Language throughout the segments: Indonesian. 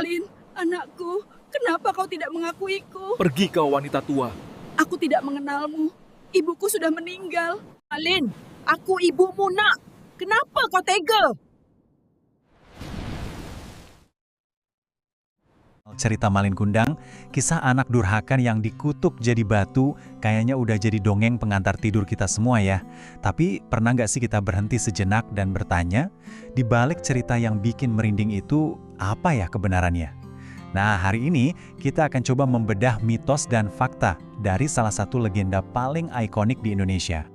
Malin, anakku, kenapa kau tidak mengakuiku? Pergi kau wanita tua. Aku tidak mengenalmu. Ibuku sudah meninggal. Malin, aku ibumu, nak. Kenapa kau tega? Cerita Malin Kundang, kisah anak durhaka yang dikutuk jadi batu, kayaknya udah jadi dongeng pengantar tidur kita semua ya. Tapi pernah nggak sih kita berhenti sejenak dan bertanya, di balik cerita yang bikin merinding itu, apa ya kebenarannya? Nah, hari ini kita akan coba membedah mitos dan fakta dari salah satu legenda paling ikonik di Indonesia.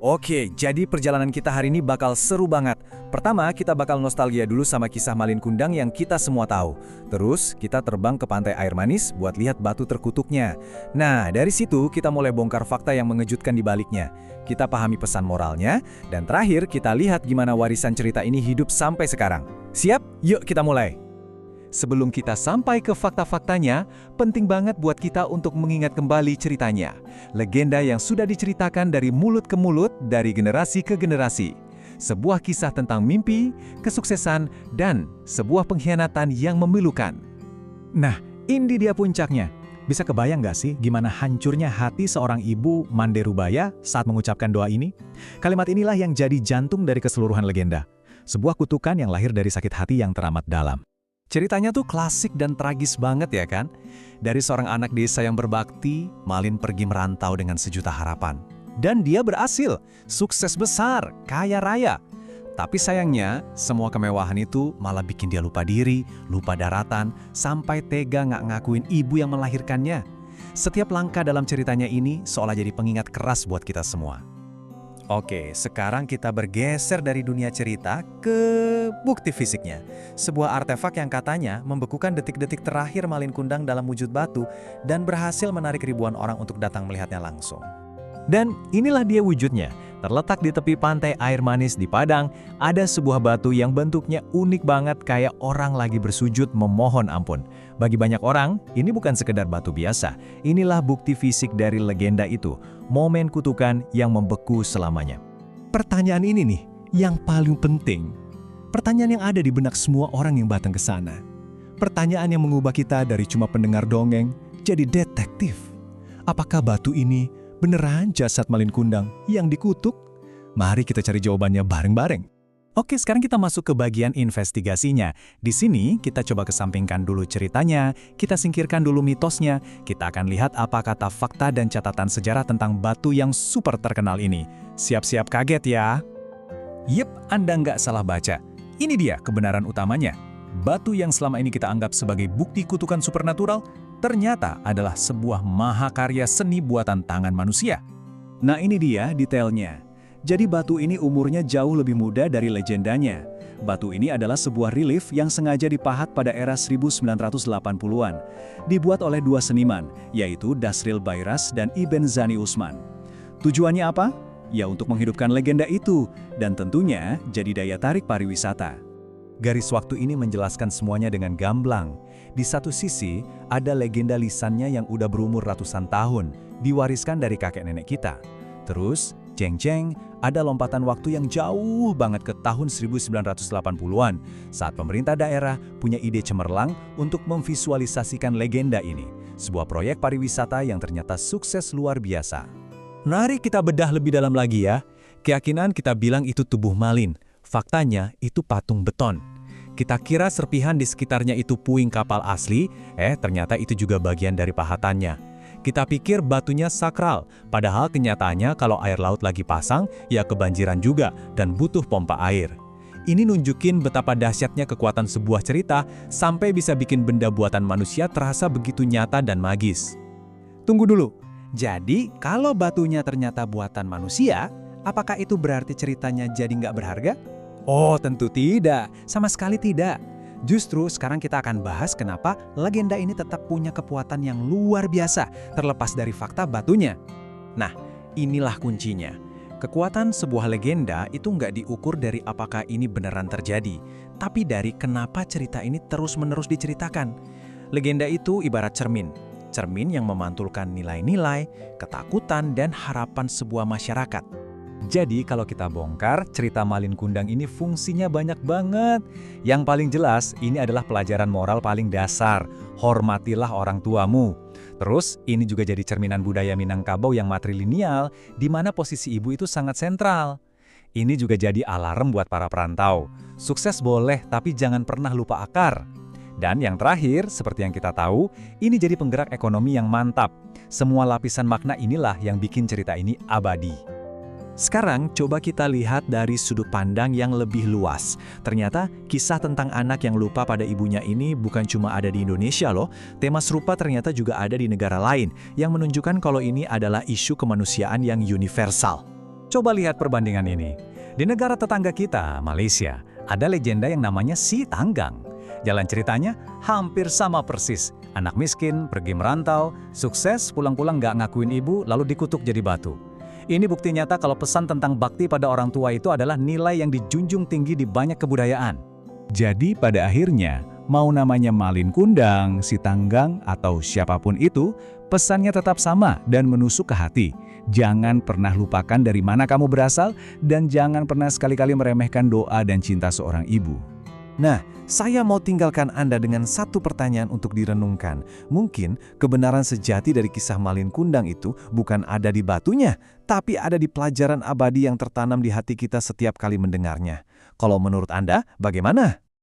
Oke, jadi perjalanan kita hari ini bakal seru banget. Pertama, kita bakal nostalgia dulu sama kisah Malin Kundang yang kita semua tahu. Terus, kita terbang ke pantai air manis buat lihat batu terkutuknya. Nah, dari situ kita mulai bongkar fakta yang mengejutkan di baliknya. Kita pahami pesan moralnya, dan terakhir kita lihat gimana warisan cerita ini hidup sampai sekarang. Siap? Yuk kita mulai! Sebelum kita sampai ke fakta-faktanya, penting banget buat kita untuk mengingat kembali ceritanya. Legenda yang sudah diceritakan dari mulut ke mulut, dari generasi ke generasi. Sebuah kisah tentang mimpi, kesuksesan, dan sebuah pengkhianatan yang memilukan. Nah, ini dia puncaknya. Bisa kebayang nggak sih gimana hancurnya hati seorang ibu Manderubaya saat mengucapkan doa ini? Kalimat inilah yang jadi jantung dari keseluruhan legenda. Sebuah kutukan yang lahir dari sakit hati yang teramat dalam. Ceritanya tuh klasik dan tragis banget ya kan? Dari seorang anak desa yang berbakti, Malin pergi merantau dengan sejuta harapan. Dan dia berhasil, sukses besar, kaya raya. Tapi sayangnya, semua kemewahan itu malah bikin dia lupa diri, lupa daratan, sampai tega nggak ngakuin ibu yang melahirkannya. Setiap langkah dalam ceritanya ini seolah jadi pengingat keras buat kita semua. Oke, sekarang kita bergeser dari dunia cerita ke bukti fisiknya. Sebuah artefak yang katanya membekukan detik-detik terakhir Malin Kundang dalam wujud batu dan berhasil menarik ribuan orang untuk datang melihatnya langsung. Dan inilah dia wujudnya. Terletak di tepi pantai air manis di Padang, ada sebuah batu yang bentuknya unik banget kayak orang lagi bersujud memohon ampun. Bagi banyak orang, ini bukan sekedar batu biasa. Inilah bukti fisik dari legenda itu, momen kutukan yang membeku selamanya. Pertanyaan ini nih, yang paling penting. Pertanyaan yang ada di benak semua orang yang datang ke sana. Pertanyaan yang mengubah kita dari cuma pendengar dongeng, jadi detektif. Apakah batu ini beneran jasad Malin Kundang yang dikutuk? Mari kita cari jawabannya bareng-bareng. Oke, sekarang kita masuk ke bagian investigasinya. Di sini kita coba kesampingkan dulu ceritanya, kita singkirkan dulu mitosnya, kita akan lihat apa kata fakta dan catatan sejarah tentang batu yang super terkenal ini. Siap-siap kaget ya? Yep, Anda nggak salah baca. Ini dia kebenaran utamanya. Batu yang selama ini kita anggap sebagai bukti kutukan supernatural, ternyata adalah sebuah mahakarya seni buatan tangan manusia. Nah ini dia detailnya. Jadi batu ini umurnya jauh lebih muda dari legendanya. Batu ini adalah sebuah relief yang sengaja dipahat pada era 1980-an. Dibuat oleh dua seniman, yaitu Dasril Bayras dan Ibn Zani Usman. Tujuannya apa? Ya untuk menghidupkan legenda itu, dan tentunya jadi daya tarik pariwisata. Garis waktu ini menjelaskan semuanya dengan gamblang. Di satu sisi, ada legenda lisannya yang udah berumur ratusan tahun, diwariskan dari kakek nenek kita. Terus, jeng-jeng, ada lompatan waktu yang jauh banget ke tahun 1980-an, saat pemerintah daerah punya ide cemerlang untuk memvisualisasikan legenda ini. Sebuah proyek pariwisata yang ternyata sukses luar biasa. Mari kita bedah lebih dalam lagi ya. Keyakinan kita bilang itu tubuh Malin. Faktanya itu patung beton. Kita kira serpihan di sekitarnya itu puing kapal asli, ternyata itu juga bagian dari pahatannya. Kita pikir batunya sakral, padahal kenyataannya kalau air laut lagi pasang, ya kebanjiran juga dan butuh pompa air. Ini nunjukin betapa dahsyatnya kekuatan sebuah cerita sampai bisa bikin benda buatan manusia terasa begitu nyata dan magis. Tunggu dulu, jadi kalau batunya ternyata buatan manusia, apakah itu berarti ceritanya jadi nggak berharga? Oh, tentu tidak. Sama sekali tidak. Justru sekarang kita akan bahas kenapa legenda ini tetap punya kekuatan yang luar biasa, terlepas dari fakta batunya. Nah, inilah kuncinya. Kekuatan sebuah legenda itu nggak diukur dari apakah ini beneran terjadi, tapi dari kenapa cerita ini terus-menerus diceritakan. Legenda itu ibarat cermin. Cermin yang memantulkan nilai-nilai, ketakutan, dan harapan sebuah masyarakat. Jadi kalau kita bongkar, cerita Malin Kundang ini fungsinya banyak banget. Yang paling jelas, ini adalah pelajaran moral paling dasar. Hormatilah orang tuamu. Terus, ini juga jadi cerminan budaya Minangkabau yang matrilineal, di mana posisi ibu itu sangat sentral. Ini juga jadi alarm buat para perantau. Sukses boleh, tapi jangan pernah lupa akar. Dan yang terakhir, seperti yang kita tahu, ini jadi penggerak ekonomi yang mantap. Semua lapisan makna inilah yang bikin cerita ini abadi. Sekarang coba kita lihat dari sudut pandang yang lebih luas. Ternyata kisah tentang anak yang lupa pada ibunya ini bukan cuma ada di Indonesia loh. Tema serupa ternyata juga ada di negara lain yang menunjukkan kalau ini adalah isu kemanusiaan yang universal. Coba lihat perbandingan ini. Di negara tetangga kita, Malaysia, ada legenda yang namanya Si Tanggang. Jalan ceritanya hampir sama persis. Anak miskin, pergi merantau, sukses, pulang-pulang nggak ngakuin ibu, lalu dikutuk jadi batu. Ini bukti nyata kalau pesan tentang bakti pada orang tua itu adalah nilai yang dijunjung tinggi di banyak kebudayaan. Jadi pada akhirnya, mau namanya Malin Kundang, Si Tanggang, atau siapapun itu, pesannya tetap sama dan menusuk ke hati. Jangan pernah lupakan dari mana kamu berasal dan jangan pernah sekali-kali meremehkan doa dan cinta seorang ibu. Nah, saya mau tinggalkan Anda dengan satu pertanyaan untuk direnungkan. Mungkin kebenaran sejati dari kisah Malin Kundang itu bukan ada di batunya, tapi ada di pelajaran abadi yang tertanam di hati kita setiap kali mendengarnya. Kalau menurut Anda, bagaimana?